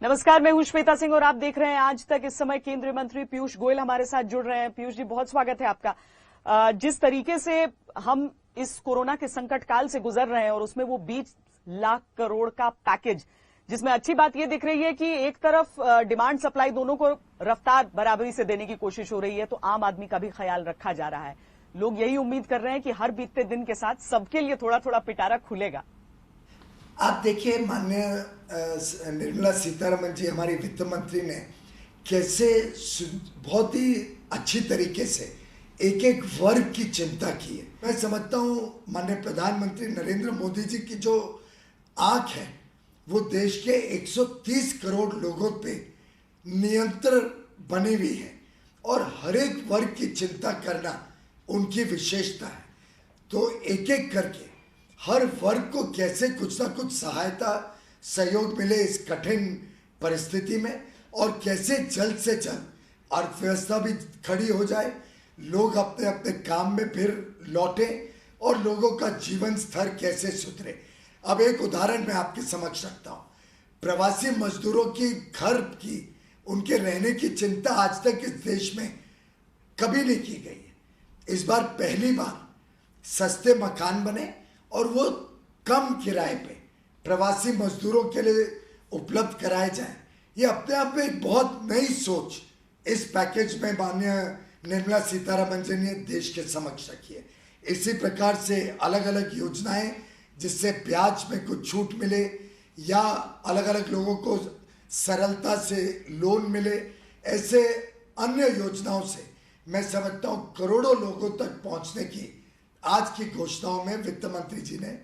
नमस्कार, मैं हूं श्वेता सिंह और आप देख रहे हैं आज तक। इस समय केंद्रीय मंत्री पीयूष गोयल हमारे साथ जुड़ रहे हैं। पीयूष जी, बहुत स्वागत है आपका। जिस तरीके से हम इस कोरोना के संकट काल से गुजर रहे हैं और उसमें वो 20 लाख करोड़ का पैकेज, जिसमें अच्छी बात यह दिख रही है कि एक तरफ डिमांड सप्लाई दोनों को रफ्तार बराबरी से देने की कोशिश हो रही है, तो आम आदमी का भी ख्याल रखा जा रहा है। लोग यही उम्मीद कर रहे हैं कि हर बीतते दिन के साथ सबके लिए थोड़ा थोड़ा पिटारा खुलेगा। आप देखिए, माननीय निर्मला सीतारमण जी, हमारी वित्त मंत्री ने कैसे बहुत ही अच्छी तरीके से एक एक वर्ग की चिंता की है। मैं समझता हूँ माननीय प्रधानमंत्री नरेंद्र मोदी जी की जो आंख है वो देश के 130 करोड़ लोगों पे नियंत्रण बनी हुई है और हर एक वर्ग की चिंता करना उनकी विशेषता है। तो एक एक करके हर वर्ग को कैसे कुछ ना कुछ सहायता सहयोग मिले इस कठिन परिस्थिति में, और कैसे जल्द से जल्द अर्थव्यवस्था भी खड़ी हो जाए, लोग अपने अपने काम में फिर लौटे और लोगों का जीवन स्तर कैसे सुधरे। अब एक उदाहरण मैं आपके समक्ष रखता हूँ। प्रवासी मजदूरों की घर की, उनके रहने की चिंता आज तक इस देश में कभी नहीं की गई है। इस बार पहली बार सस्ते मकान बने और वो कम किराए पे प्रवासी मजदूरों के लिए उपलब्ध कराए जाएं। ये अपने आप में एक बहुत नई सोच इस पैकेज में माननीय निर्मला सीतारमण जी ने देश के समक्ष रखी है। इसी प्रकार से अलग अलग योजनाएं जिससे ब्याज में कुछ छूट मिले या अलग अलग लोगों को सरलता से लोन मिले, ऐसे अन्य योजनाओं से मैं समझता हूँ करोड़ों लोगों तक पहुंचने की आज की घोषणाओं में वित्त मंत्री जी ने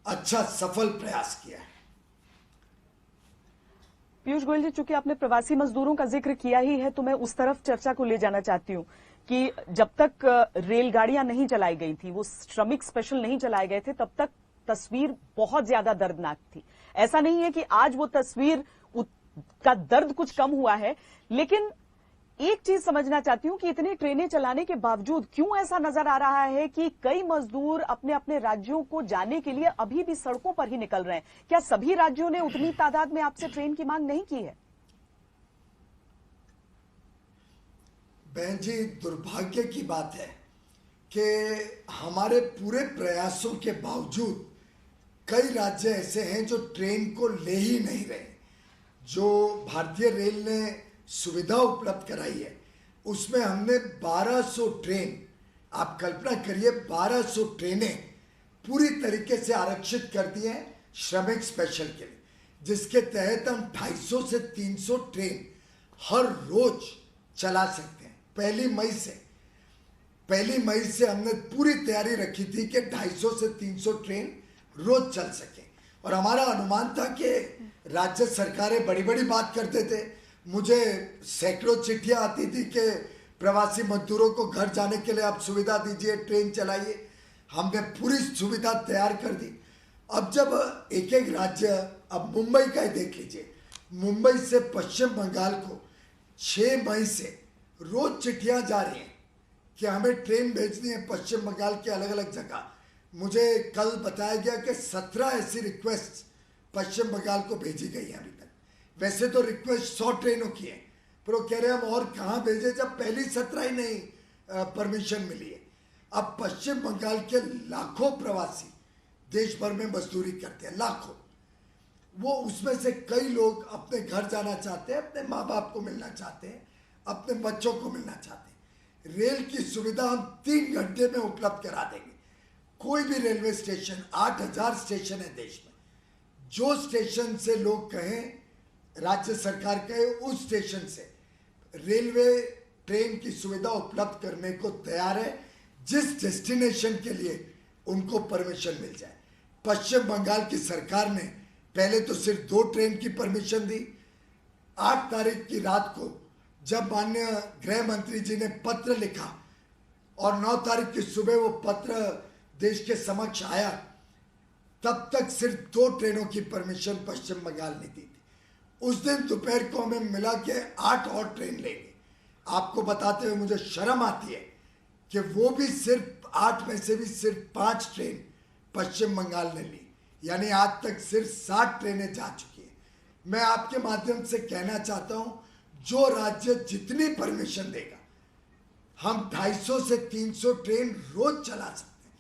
अच्छा सफल प्रयास किया है। पीयूष गोयल जी, चूंकि आपने प्रवासी मजदूरों का जिक्र किया ही है, तो मैं उस तरफ चर्चा को ले जाना चाहती हूं कि जब तक रेलगाड़ियां नहीं चलाई गई थी, वो श्रमिक स्पेशल नहीं चलाए गए थे, तब तक तस्वीर बहुत ज्यादा दर्दनाक थी। ऐसा नहीं है कि आज वो तस्वीर का दर्द कुछ कम हुआ है, लेकिन एक चीज समझना चाहती हूं कि इतनी ट्रेनें चलाने के बावजूद क्यों ऐसा नजर आ रहा है कि कई मजदूर अपने अपने राज्यों को जाने के लिए अभी भी सड़कों पर ही निकल रहे हैं। क्या सभी राज्यों ने उतनी तादाद में आपसे ट्रेन की मांग नहीं की है? बहन जी, दुर्भाग्य की बात है कि हमारे पूरे प्रयासों के बावजूद कई राज्य ऐसे हैं जो ट्रेन को ले ही नहीं रहे। जो भारतीय रेल ने सुविधा उपलब्ध कराई है उसमें हमने 1200 ट्रेन, आप कल्पना करिए 1200 ट्रेनें पूरी तरीके से आरक्षित कर दी हैं श्रमिक स्पेशल के लिए, जिसके तहत हम 250 से 300 ट्रेन हर रोज चला सकते हैं। पहली मई से हमने पूरी तैयारी रखी थी कि 250 से 300 ट्रेन रोज चल सके, और हमारा अनुमान था कि राज्य सरकारें बड़ी बड़ी बात करते थे। मुझे सैकड़ों चिट्ठियां आती थी कि प्रवासी मजदूरों को घर जाने के लिए आप सुविधा दीजिए, ट्रेन चलाइए। हमने पूरी सुविधा तैयार कर दी। अब जब एक एक राज्य, अब मुंबई का ही देख लीजिए, मुंबई से पश्चिम बंगाल को 6 मई से रोज चिट्ठियां जा रही हैं कि हमें ट्रेन भेजनी है पश्चिम बंगाल के अलग अलग जगह। मुझे कल बताया गया कि 17 ऐसी रिक्वेस्ट पश्चिम बंगाल को भेजी गई है अभी तक। वैसे तो रिक्वेस्ट 100 ट्रेनों की है, पर वो कह रहे हैं हम और कहाँ भेजे जब पहली 17 ही नहीं परमिशन मिली है। अब पश्चिम बंगाल के लाखों प्रवासी देश भर में मजदूरी करते हैं, लाखों। वो उसमें से कई लोग अपने घर जाना चाहते हैं, अपने माँ बाप को मिलना चाहते हैं, अपने बच्चों को मिलना चाहते हैं। रेल की सुविधा हम 3 घंटे में उपलब्ध करा देंगे। कोई भी रेलवे स्टेशन, 8000 स्टेशन है देश में, जो स्टेशन से लोग कहें, राज्य सरकार कहे, उस स्टेशन से रेलवे ट्रेन की सुविधा उपलब्ध करने को तैयार है, जिस डेस्टिनेशन के लिए उनको परमिशन मिल जाए। पश्चिम बंगाल की सरकार ने पहले तो सिर्फ 2 ट्रेन की परमिशन दी। 8 तारीख की रात को जब माननीय गृह मंत्री जी ने पत्र लिखा और 9 तारीख की सुबह वो पत्र देश के समक्ष आया, तब तक सिर्फ 2 ट्रेनों की परमिशन पश्चिम बंगाल ने दी थी। उस दिन दोपहर को हमें मिला कि 8 और ट्रेन लेंगे। आपको बताते हुए मुझे शर्म आती है कि वो भी सिर्फ 8 में से भी सिर्फ 5 ट्रेन पश्चिम बंगाल ने ली, यानी आज तक सिर्फ 60 ट्रेनें जा चुकी हैं। मैं आपके माध्यम से कहना चाहता हूं, जो राज्य जितनी परमिशन देगा, हम 250 से 300 ट्रेन रोज चला सकते हैं।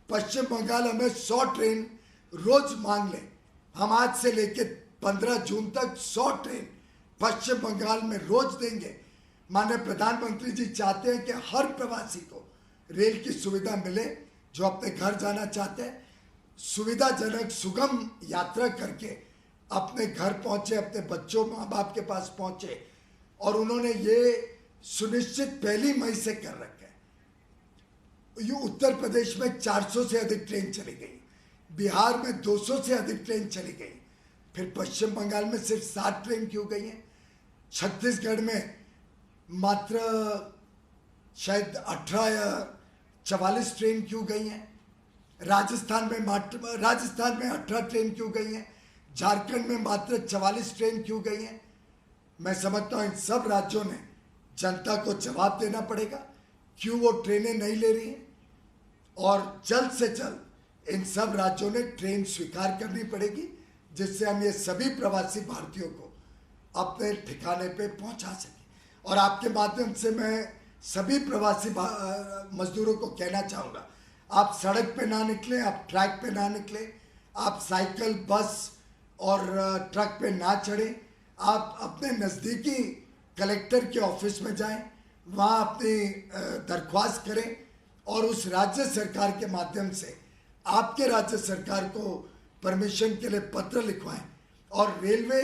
पश्चिम बंगाल हमें 100 ट्रेन रोज मांग ले, हम आज से लेकर 15 जून तक 100 ट्रेन पश्चिम बंगाल में रोज देंगे। माननीय प्रधानमंत्री जी चाहते हैं कि हर प्रवासी को रेल की सुविधा मिले, जो अपने घर जाना चाहते हैं सुविधाजनक सुगम यात्रा करके अपने घर पहुंचे, अपने बच्चों माँ बाप के पास पहुंचे। और उन्होंने ये सुनिश्चित 1 मई से कर रखा है। ये उत्तर प्रदेश में 400 से अधिक ट्रेन चली गई, बिहार में 200 से अधिक ट्रेन चली गई, फिर पश्चिम बंगाल में सिर्फ 7 ट्रेन क्यों गई हैं? छत्तीसगढ़ में मात्र शायद 18 या 44 ट्रेन क्यों गई हैं? राजस्थान में 18 ट्रेन क्यों गई हैं? झारखंड में मात्र 44 ट्रेन क्यों गई हैं? मैं समझता हूं इन सब राज्यों ने जनता को जवाब देना पड़ेगा क्यों वो ट्रेनें नहीं ले रही हैं, और जल्द से जल्द इन सब राज्यों ने ट्रेन स्वीकार करनी पड़ेगी, जिससे हम ये सभी प्रवासी भारतीयों को अपने ठिकाने पे पहुंचा सकें। और आपके माध्यम से मैं सभी प्रवासी मजदूरों को कहना चाहूँगा, आप सड़क पे ना निकलें, आप ट्रैक पे ना निकलें, आप साइकिल, बस और ट्रक पे ना चढ़ें, आप अपने नज़दीकी कलेक्टर के ऑफिस में जाएं, वहाँ अपनी दरख्वास्त करें और उस राज्य सरकार के माध्यम से आपके राज्य सरकार को परमिशन के लिए पत्र लिखवाएं, और रेलवे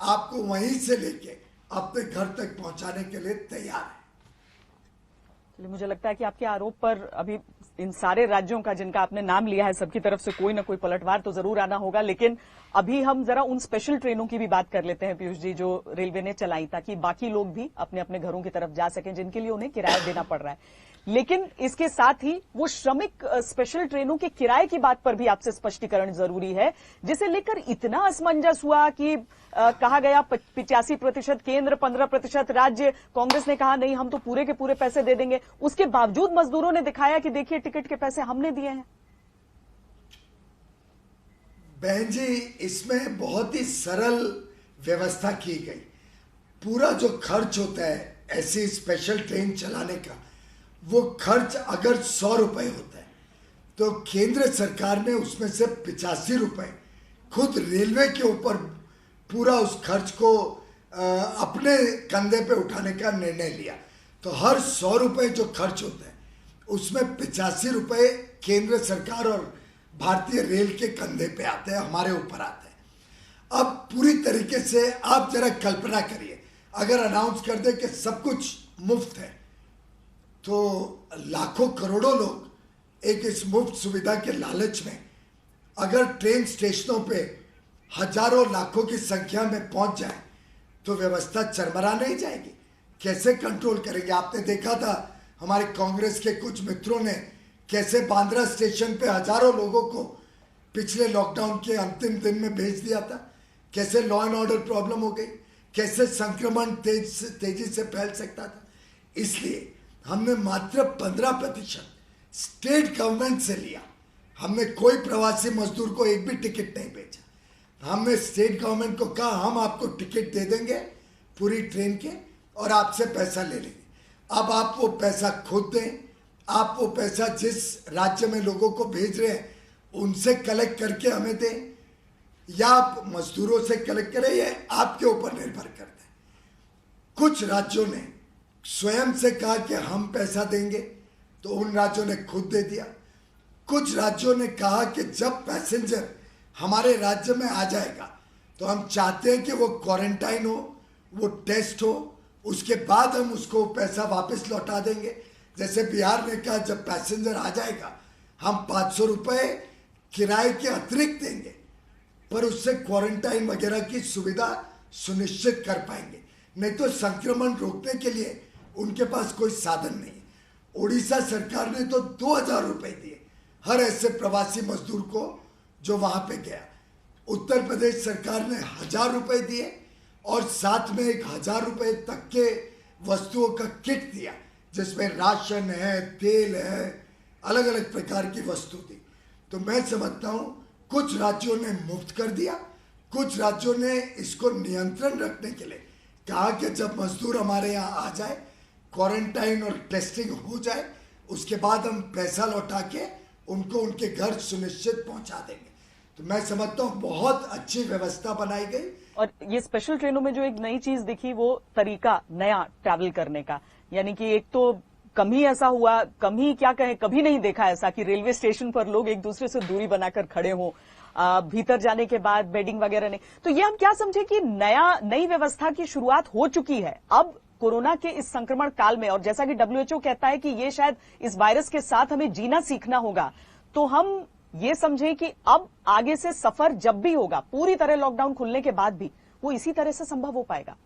आपको वहीं से लेके अपने घर तक पहुंचाने के लिए तैयार है। चलिए, मुझे लगता है कि आपके आरोप पर अभी इन सारे राज्यों का जिनका आपने नाम लिया है, सबकी तरफ से कोई ना कोई पलटवार तो जरूर आना होगा। लेकिन अभी हम जरा उन स्पेशल ट्रेनों की भी बात कर लेते हैं पीयूष जी, जो रेलवे ने चलाई, ताकि बाकी लोग भी अपने अपने घरों की तरफ जा सकें जिनके लिए उन्हें किराया देना पड़ रहा है। लेकिन इसके साथ ही वो श्रमिक स्पेशल ट्रेनों के किराए की बात पर भी आपसे स्पष्टीकरण जरूरी है, जिसे लेकर इतना असमंजस हुआ कि कहा गया 85% केंद्र, 15% राज्य। कांग्रेस ने कहा नहीं, हम तो पूरे के पूरे पैसे दे देंगे। उसके बावजूद मजदूरों ने दिखाया कि देखिए टिकट के पैसे हमने दिए हैं। बहन जी, इसमें बहुत ही सरल व्यवस्था की गई। पूरा जो खर्च होता है ऐसी स्पेशल ट्रेन चलाने का, वो खर्च अगर 100 रुपए होता है तो केंद्र सरकार ने उसमें से 85 रुपए खुद रेलवे के ऊपर पूरा उस खर्च को अपने कंधे पे उठाने का निर्णय लिया। तो हर 100 रुपए जो खर्च होता है उसमें 85 रुपए केंद्र सरकार और भारतीय रेल के कंधे पे आते हैं, हमारे ऊपर आते हैं। अब पूरी तरीके से आप जरा कल्पना करिए, अगर अनाउंस कर दे कि सब कुछ मुफ्त है, तो लाखों करोड़ों लोग एक इस मुफ्त सुविधा के लालच में अगर ट्रेन स्टेशनों पे हजारों लाखों की संख्या में पहुंच जाए तो व्यवस्था चरमरा नहीं जाएगी। कैसे कंट्रोल करेंगे? आपने देखा था हमारे कांग्रेस के कुछ मित्रों ने कैसे बांद्रा स्टेशन पे हजारों लोगों को पिछले लॉकडाउन के अंतिम दिन में भेज दिया था। कैसे लॉ एंड ऑर्डर प्रॉब्लम हो गई, कैसे संक्रमण तेजी से फैल सकता था। इसलिए हमने मात्र 15% स्टेट गवर्नमेंट से लिया। हमने कोई प्रवासी मजदूर को एक भी टिकट नहीं भेजा। हमने स्टेट गवर्नमेंट को कहा हम आपको टिकट दे देंगे पूरी ट्रेन के और आपसे पैसा ले लेंगे। अब आप वो पैसा खुद दें, आप वो पैसा जिस राज्य में लोगों को भेज रहे हैं उनसे कलेक्ट करके हमें दें, या आप मजदूरों से कलेक्ट करें, ये आपके ऊपर निर्भर करता है। कुछ राज्यों ने स्वयं से कहा कि हम पैसा देंगे, तो उन राज्यों ने खुद दे दिया। कुछ राज्यों ने कहा कि जब पैसेंजर हमारे राज्य में आ जाएगा तो हम चाहते हैं कि वो क्वारंटाइन हो, वो टेस्ट हो, उसके बाद हम उसको पैसा वापस लौटा देंगे। जैसे बिहार ने कहा जब पैसेंजर आ जाएगा हम 500 रुपये किराए के अतिरिक्त देंगे, पर उससे क्वारंटाइन वगैरह की सुविधा सुनिश्चित कर पाएंगे। नहीं तो संक्रमण रोकने के लिए उनके पास कोई साधन नहीं है। उड़ीसा सरकार ने तो 2000 रुपये दिए हर ऐसे प्रवासी मजदूर को जो वहां पे गया। उत्तर प्रदेश सरकार ने 1000 रुपये दिए और साथ में 1000 रुपये तक के वस्तुओं का किट दिया, जिसमें राशन है, तेल है, अलग अलग प्रकार की वस्तु दी। तो मैं समझता हूं कुछ राज्यों ने मुफ्त कर दिया, कुछ राज्यों ने इसको नियंत्रण रखने के लिए कहा कि जब मजदूर हमारे यहाँ आ जाए, क्वारंटाइन और टेस्टिंग हो जाए, उसके बाद हम पैसा लौटा के उनको उनके घर सुनिश्चित पहुंचा देंगे। तो मैं समझता हूँ बहुत अच्छी व्यवस्था बनाई गई। और ये स्पेशल ट्रेनों में जो एक नई चीज दिखी वो तरीका नया ट्रैवल करने का, यानी कि एक तो कम ही ऐसा हुआ, कम ही क्या कहें, कभी नहीं देखा ऐसा कि रेलवे स्टेशन पर लोग एक दूसरे से दूरी बनाकर खड़े हों, भीतर जाने के बाद बेडिंग वगैरह नहीं। तो ये हम क्या समझे कि नई व्यवस्था की शुरुआत हो चुकी है अब कोरोना के इस संक्रमण काल में, और जैसा कि WHO कहता है कि ये शायद इस वायरस के साथ हमें जीना सीखना होगा, तो हम ये समझें कि अब आगे से सफर जब भी होगा, पूरी तरह लॉकडाउन खुलने के बाद भी, वो इसी तरह से संभव हो पाएगा।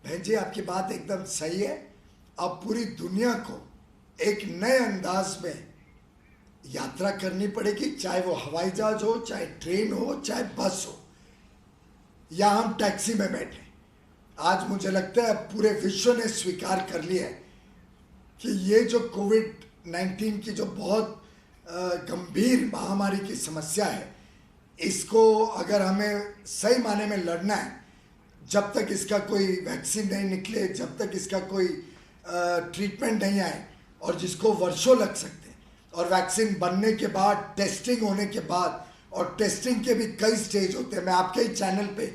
बहन जी, आपकी बात एकदम सही है। अब पूरी दुनिया को एक नए अंदाज में यात्रा करनी पड़ेगी, चाहे वो हवाई जहाज हो, चाहे ट्रेन हो, चाहे बस हो, या हम टैक्सी में बैठे। आज मुझे लगता है पूरे विश्व ने स्वीकार कर लिया है कि ये जो कोविड-19 की जो बहुत गंभीर महामारी की समस्या है, इसको अगर हमें सही माने में लड़ना है, जब तक इसका कोई वैक्सीन नहीं निकले, जब तक इसका कोई ट्रीटमेंट नहीं आए, और जिसको वर्षों लग सकते हैं, और वैक्सीन बनने के बाद, टेस्टिंग होने के बाद, और टेस्टिंग के भी कई स्टेज होते हैं। मैं आपके ही चैनल पे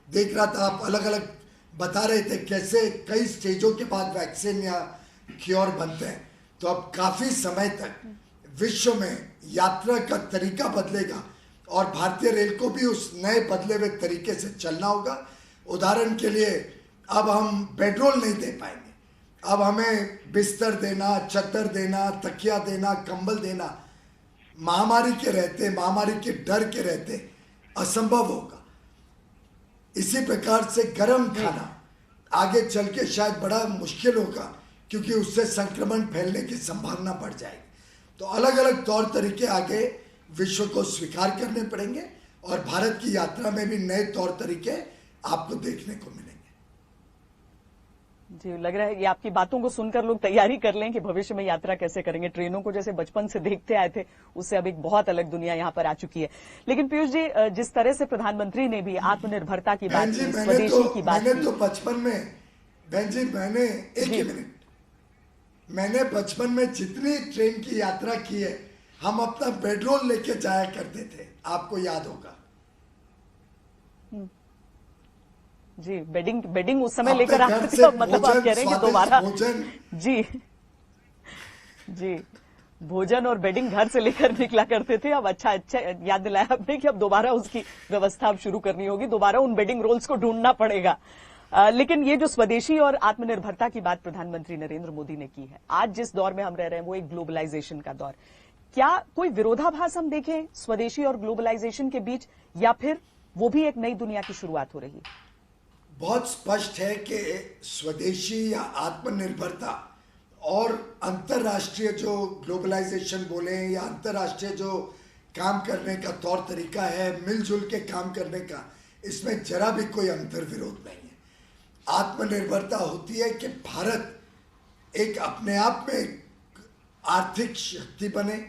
देख रहा था, आप अलग अलग बता रहे थे कैसे कई स्टेजों के बाद वैक्सीन या क्योर बनते हैं। तो अब काफ़ी समय तक विश्व में यात्रा का तरीका बदलेगा, और भारतीय रेल को भी उस नए बदले हुए तरीके से चलना होगा। उदाहरण के लिए, अब हम बेडरोल नहीं दे पाएंगे, अब हमें बिस्तर देना, चद्दर देना, तकिया देना, कंबल देना महामारी के रहते, महामारी के डर के रहते असंभव होगा। इसी प्रकार से गर्म खाना आगे चल के शायद बड़ा मुश्किल होगा, क्योंकि उससे संक्रमण फैलने की संभावना बढ़ जाएगी। तो अलग अलग तौर तरीके आगे विश्व को स्वीकार करने पड़ेंगे, और भारत की यात्रा में भी नए तौर तरीके आपको देखने को मिलेंगे। जी, लग रहा है ये आपकी बातों को सुनकर लोग तैयारी कर लें कि भविष्य में यात्रा कैसे करेंगे। ट्रेनों को जैसे बचपन से देखते आए थे, उससे अब एक बहुत अलग दुनिया यहाँ पर आ चुकी है। लेकिन पीयूष जी, जिस तरह से प्रधानमंत्री ने भी आत्मनिर्भरता की बात की, स्वदेशी की बात की, मैंने तो बचपन में, बहन जी, मैंने बचपन में जितनी ट्रेन की यात्रा की है, हम अपना बेडरोल लेके जाया करते थे, आपको याद होगा। जी, बेडिंग उस समय लेकर आते थे, मतलब आप कह रहे हैं कि दोबारा जी भोजन और बेडिंग घर से लेकर निकला करते थे। अब अच्छा याद दिलाया आपने कि अब दोबारा उसकी व्यवस्था अब शुरू करनी होगी, दोबारा उन बेडिंग रोल्स को ढूंढना पड़ेगा। लेकिन ये जो स्वदेशी और आत्मनिर्भरता की बात प्रधानमंत्री नरेंद्र मोदी ने की है, आज जिस दौर में हम रह रहे हैं वो एक ग्लोबलाइजेशन का दौर, क्या कोई विरोधाभास हम देखें स्वदेशी और ग्लोबलाइजेशन के बीच, या फिर वो भी एक नई दुनिया की शुरुआत हो रही है? बहुत स्पष्ट है कि स्वदेशी या आत्मनिर्भरता और अंतर्राष्ट्रीय जो ग्लोबलाइजेशन बोले या अंतर्राष्ट्रीय जो काम करने का तौर तरीका है, मिलजुल के काम करने का, इसमें जरा भी कोई अंतर विरोध नहीं है। आत्मनिर्भरता होती है कि भारत एक अपने आप में आर्थिक शक्ति बने,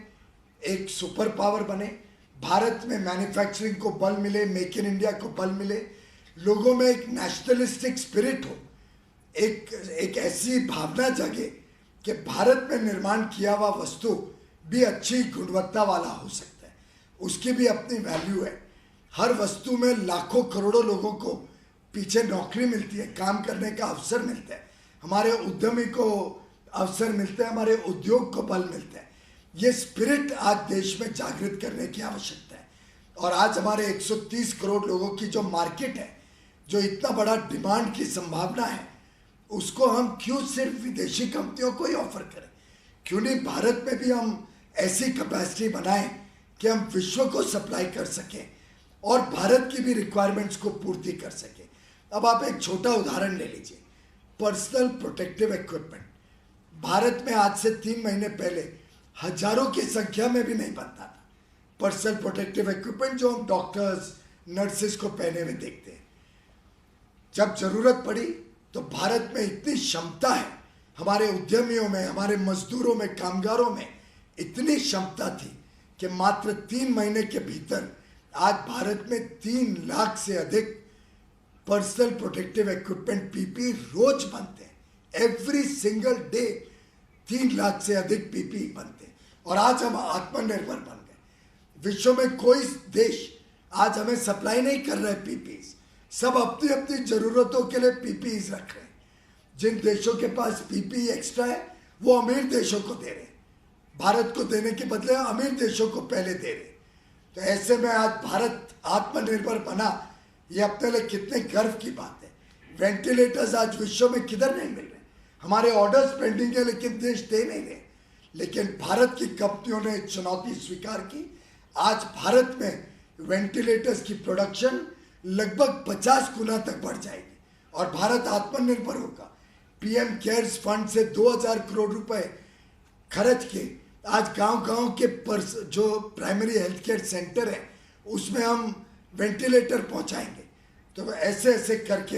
एक सुपर पावर बने, भारत में मैन्युफैक्चरिंग को बल मिले, मेक इन इंडिया को बल मिले, लोगों में एक नेशनलिस्टिक स्पिरिट हो, एक ऐसी भावना जगे कि भारत में निर्माण किया हुआ वस्तु भी अच्छी गुणवत्ता वाला हो सकता है, उसकी भी अपनी वैल्यू है। हर वस्तु में लाखों करोड़ों लोगों को पीछे नौकरी मिलती है, काम करने का अवसर मिलता है, हमारे उद्यमी को अवसर मिलते हैं, हमारे उद्योग को बल मिलता है। ये स्पिरिट आज देश में जागृत करने की आवश्यकता है। और आज हमारे 130 करोड़ लोगों की जो मार्केट है, जो इतना बड़ा डिमांड की संभावना है, उसको हम क्यों सिर्फ विदेशी कंपनियों को ही ऑफर करें? क्यों नहीं भारत में भी हम ऐसी कैपेसिटी बनाएं कि हम विश्व को सप्लाई कर सकें और भारत की भी रिक्वायरमेंट्स को पूर्ति कर सकें। अब आप एक छोटा उदाहरण ले लीजिए, पर्सनल प्रोटेक्टिव इक्विपमेंट। भारत में आज से 3 महीने पहले हजारों की संख्या में भी नहीं बनता था पर्सनल प्रोटेक्टिव इक्विपमेंट, जो हम डॉक्टर्स, नर्सेस को पहने हुए देखते हैं। जब जरूरत पड़ी तो भारत में इतनी क्षमता है, हमारे उद्यमियों में, हमारे मजदूरों में, कामगारों में इतनी क्षमता थी कि मात्र 3 महीने के भीतर आज भारत में 3 लाख से अधिक पर्सनल प्रोटेक्टिव इक्विपमेंट पीपी रोज बनते हैं। एवरी सिंगल डे 3 लाख से अधिक पीपी बनते हैं और आज हम आत्मनिर्भर बन गए। विश्व में कोई देश आज हमें सप्लाई नहीं कर रहे पीपीज, सब अपनी अपनी जरूरतों के लिए पीपीज रख रहे हैं। जिन देशों के पास पीपी एक्स्ट्रा है वो अमीर देशों को दे रहे हैं, भारत को देने के बदले अमीर देशों को पहले दे रहे हैं। तो ऐसे में आज भारत आत्मनिर्भर बना, ये अपने लिए कितने गर्व की बात है। वेंटिलेटर्स आज विश्व में किधर नहीं मिल रहे, हमारे ऑर्डर्स पेंडिंग है लेकिन देश दे नहीं रहे, लेकिन भारत की कंपनियों ने चुनौती स्वीकार की। आज भारत में वेंटिलेटर्स की प्रोडक्शन लगभग 50 गुना तक बढ़ जाएगी और भारत आत्मनिर्भर होगा। पीएम केयर्स फंड से 2000 करोड़ रुपए खर्च के आज गांव-गांव के जो प्राइमरी हेल्थ केयर सेंटर है उसमें हम वेंटिलेटर पहुंचाएंगे। तो ऐसे ऐसे करके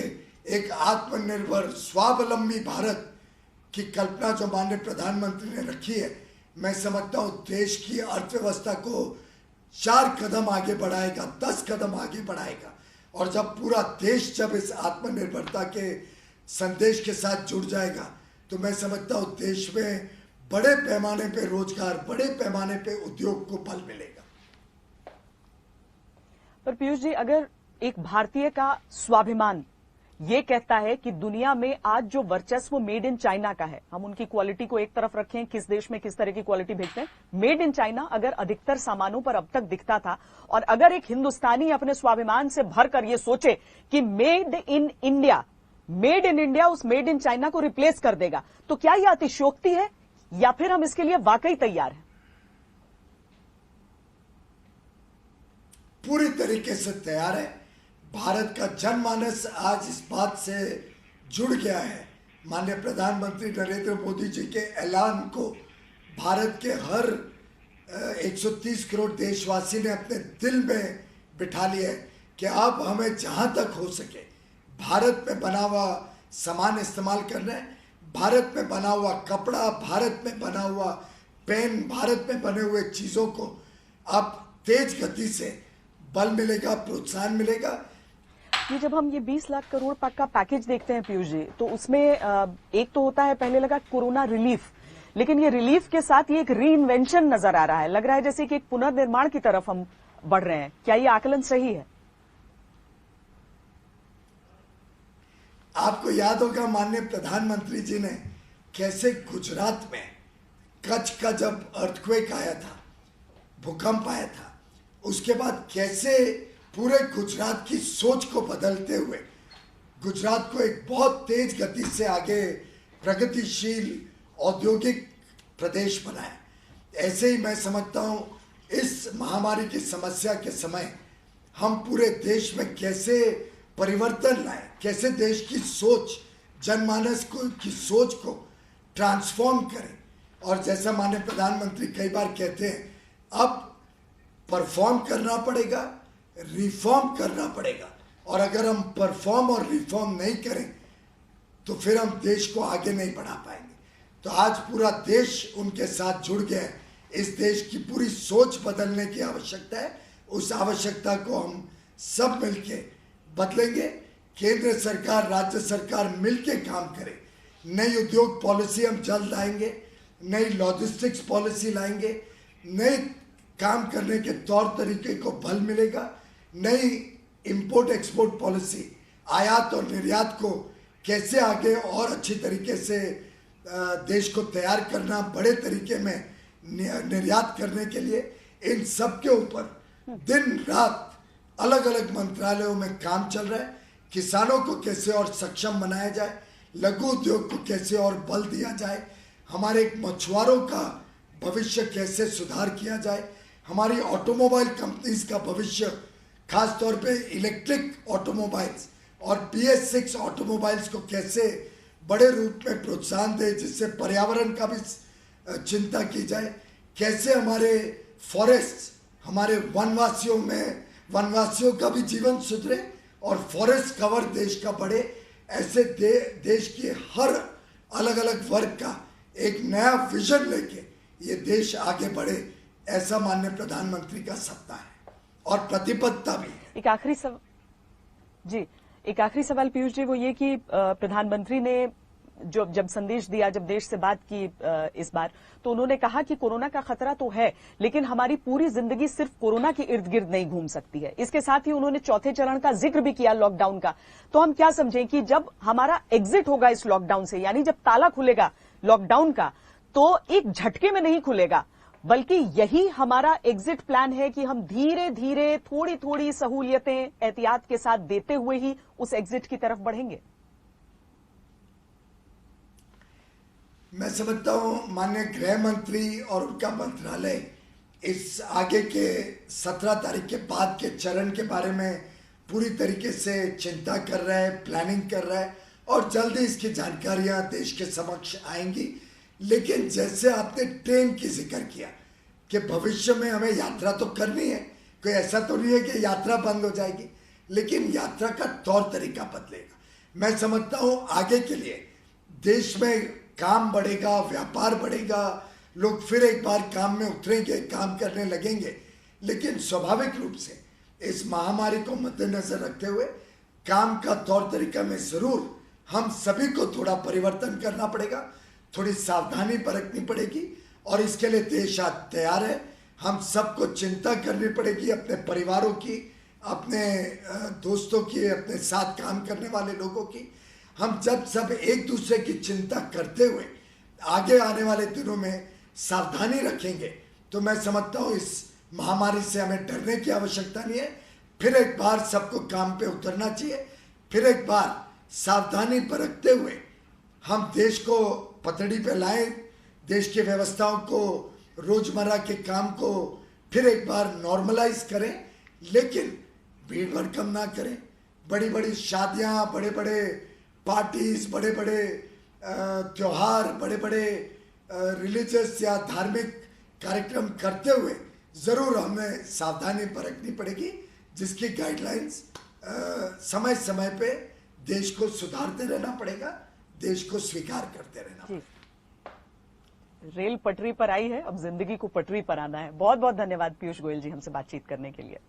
एक आत्मनिर्भर स्वावलंबी भारत की कल्पना जो माननीय प्रधानमंत्री ने रखी है, मैं समझता हूँ देश की अर्थव्यवस्था को 4 कदम आगे बढ़ाएगा, 10 कदम आगे बढ़ाएगा। और जब पूरा देश जब इस आत्मनिर्भरता के संदेश के साथ जुड़ जाएगा तो मैं समझता हूँ देश में बड़े पैमाने पे रोजगार, बड़े पैमाने पे उद्योग को बल मिलेगा। पर पीयूष जी, अगर एक भारतीय का स्वाभिमान ये कहता है कि दुनिया में आज जो वर्चस्व मेड इन चाइना का है, हम उनकी क्वालिटी को एक तरफ रखें, किस देश में किस तरह की क्वालिटी भेजते हैं, मेड इन चाइना अगर अधिकतर सामानों पर अब तक दिखता था, और अगर एक हिंदुस्तानी अपने स्वाभिमान से भरकर ये सोचे कि मेड इन इंडिया उस मेड इन चाइना को रिप्लेस कर देगा, तो क्या यह अतिशयोक्ति है या फिर हम इसके लिए वाकई तैयार हैं? पूरी तरीके से तैयार है। भारत का जनमानस आज इस बात से जुड़ गया है। माननीय प्रधानमंत्री नरेंद्र मोदी जी के ऐलान को भारत के हर 130 करोड़ देशवासी ने अपने दिल में बिठा लिया है कि अब हमें जहां तक हो सके भारत में बना हुआ सामान इस्तेमाल करना है। भारत में बना हुआ कपड़ा, भारत में बना हुआ पेन, भारत में बने हुए चीज़ों को अब तेज गति से बल मिलेगा, प्रोत्साहन मिलेगा। ये जब हम ये 20 लाख करोड़ का पैकेज देखते हैं पीयूष जी, तो उसमें एक तो होता है, पहले लगा कोरोना रिलीफ, लेकिन ये रिलीफ के साथ ये एक री इन्वेंशन नजर आ रहा है। लग रहा है जैसे कि एक पुनर्निर्माण की तरफ हम बढ़ रहे हैं। क्या ये आकलन सही है? आपको याद होगा माननीय प्रधानमंत्री जी ने कैसे गुजरात में कच्छ का जब अर्थक्वेक आया था, भूकंप आया था, उसके बाद कैसे पूरे गुजरात की सोच को बदलते हुए गुजरात को एक बहुत तेज गति से आगे प्रगतिशील औद्योगिक प्रदेश बनाया। ऐसे ही मैं समझता हूँ इस महामारी की समस्या के समय हम पूरे देश में कैसे परिवर्तन लाए, कैसे देश की सोच, जनमानस की सोच को ट्रांसफॉर्म करें। और जैसा माननीय प्रधानमंत्री कई बार कहते हैं, अब परफॉर्म करना पड़ेगा, रिफॉर्म करना पड़ेगा। और अगर हम परफॉर्म और रिफॉर्म नहीं करें तो फिर हम देश को आगे नहीं बढ़ा पाएंगे। तो आज पूरा देश उनके साथ जुड़ गया है। इस देश की पूरी सोच बदलने की आवश्यकता है। उस आवश्यकता को हम सब मिलके बदलेंगे। केंद्र सरकार, राज्य सरकार मिलके काम करे। नई उद्योग पॉलिसी हम जल्द लाएंगे, नई लॉजिस्टिक्स पॉलिसी लाएंगे, नई काम करने के तौर तरीके को बल मिलेगा, नई इंपोर्ट एक्सपोर्ट पॉलिसी, आयात और निर्यात को कैसे आगे और अच्छी तरीके से देश को तैयार करना, बड़े तरीके में निर्यात करने के लिए, इन सब के ऊपर दिन रात अलग अलग मंत्रालयों में काम चल रहा है। किसानों को कैसे और सक्षम बनाया जाए, लघु उद्योग को कैसे और बल दिया जाए, हमारे मछुआरों का भविष्य कैसे सुधार किया जाए, हमारी ऑटोमोबाइल कंपनीज का भविष्य, खासतौर पे इलेक्ट्रिक ऑटोमोबाइल्स और BS6 ऑटोमोबाइल्स को कैसे बड़े रूप में प्रोत्साहन दे, जिससे पर्यावरण का भी चिंता की जाए, कैसे हमारे फॉरेस्ट, हमारे वनवासियों का भी जीवन सुधरे और फॉरेस्ट कवर देश का बढ़े। ऐसे देश के हर अलग अलग वर्ग का एक नया विजन लेके ये देश आगे बढ़े, ऐसा माननीय प्रधानमंत्री का सपना है और प्रतिबद्धता भी है। एक आखिरी सवाल पीयूष जी, वो ये कि प्रधानमंत्री ने जब संदेश दिया, जब देश से बात की इस बार, तो उन्होंने कहा कि कोरोना का खतरा तो है, लेकिन हमारी पूरी जिंदगी सिर्फ कोरोना के इर्द गिर्द नहीं घूम सकती है। इसके साथ ही उन्होंने चौथे चरण का जिक्र भी किया, लॉकडाउन का। तो हम क्या समझें कि जब हमारा एग्जिट होगा इस लॉकडाउन से, यानी जब ताला खुलेगा लॉकडाउन का, तो एक झटके में नहीं खुलेगा, बल्कि यही हमारा एग्जिट प्लान है कि हम धीरे धीरे थोड़ी थोड़ी सहूलियतें एहतियात के साथ देते हुए ही उस एग्जिट की तरफ बढ़ेंगे। मैं समझता हूं माननीय गृह मंत्री और उनका मंत्रालय इस आगे के 17 तारीख के बाद के चरण के बारे में पूरी तरीके से चिंता कर रहा है, प्लानिंग कर रहा है और जल्दी इसकी जानकारियां देश के समक्ष आएंगी। लेकिन जैसे आपने ट्रेन की जिक्र किया कि भविष्य में हमें यात्रा तो करनी है, कोई ऐसा तो नहीं है कि यात्रा बंद हो जाएगी, लेकिन यात्रा का तौर तरीका बदलेगा। मैं समझता हूं आगे के लिए देश में काम बढ़ेगा, व्यापार बढ़ेगा, लोग फिर एक बार काम में उतरेंगे, काम करने लगेंगे। लेकिन स्वाभाविक रूप से इस महामारी को मद्देनजर रखते हुए काम का तौर तरीका में जरूर हम सभी को थोड़ा परिवर्तन करना पड़ेगा, थोड़ी सावधानी बरतनी पड़ेगी और इसके लिए देश आज तैयार है। हम सबको चिंता करनी पड़ेगी अपने परिवारों की, अपने दोस्तों की, अपने साथ काम करने वाले लोगों की। हम जब सब एक दूसरे की चिंता करते हुए आगे आने वाले दिनों में सावधानी रखेंगे तो मैं समझता हूँ इस महामारी से हमें डरने की आवश्यकता नहीं है। फिर एक बार सबको काम पे उतरना चाहिए, फिर एक बार सावधानी बरतते हुए हम देश को पटड़ी पे लाएं, देश की व्यवस्थाओं को, रोजमर्रा के काम को फिर एक बार नॉर्मलाइज करें, लेकिन भीड़ भड़कम ना करें। बड़ी बड़ी शादियां, बड़े बड़े पार्टीज, बड़े बड़े त्योहार, बड़े बड़े रिलीजियस या धार्मिक कार्यक्रम करते हुए जरूर हमें सावधानी बरतनी पड़ेगी, जिसकी गाइडलाइंस समय समय पे देश को सुधारते रहना पड़ेगा, देश को स्वीकार करते रहना पड़ेगा। रेल पटरी पर आई है, अब जिंदगी को पटरी पर आना है। बहुत बहुत धन्यवाद पीयूष गोयल जी हमसे बातचीत करने के लिए।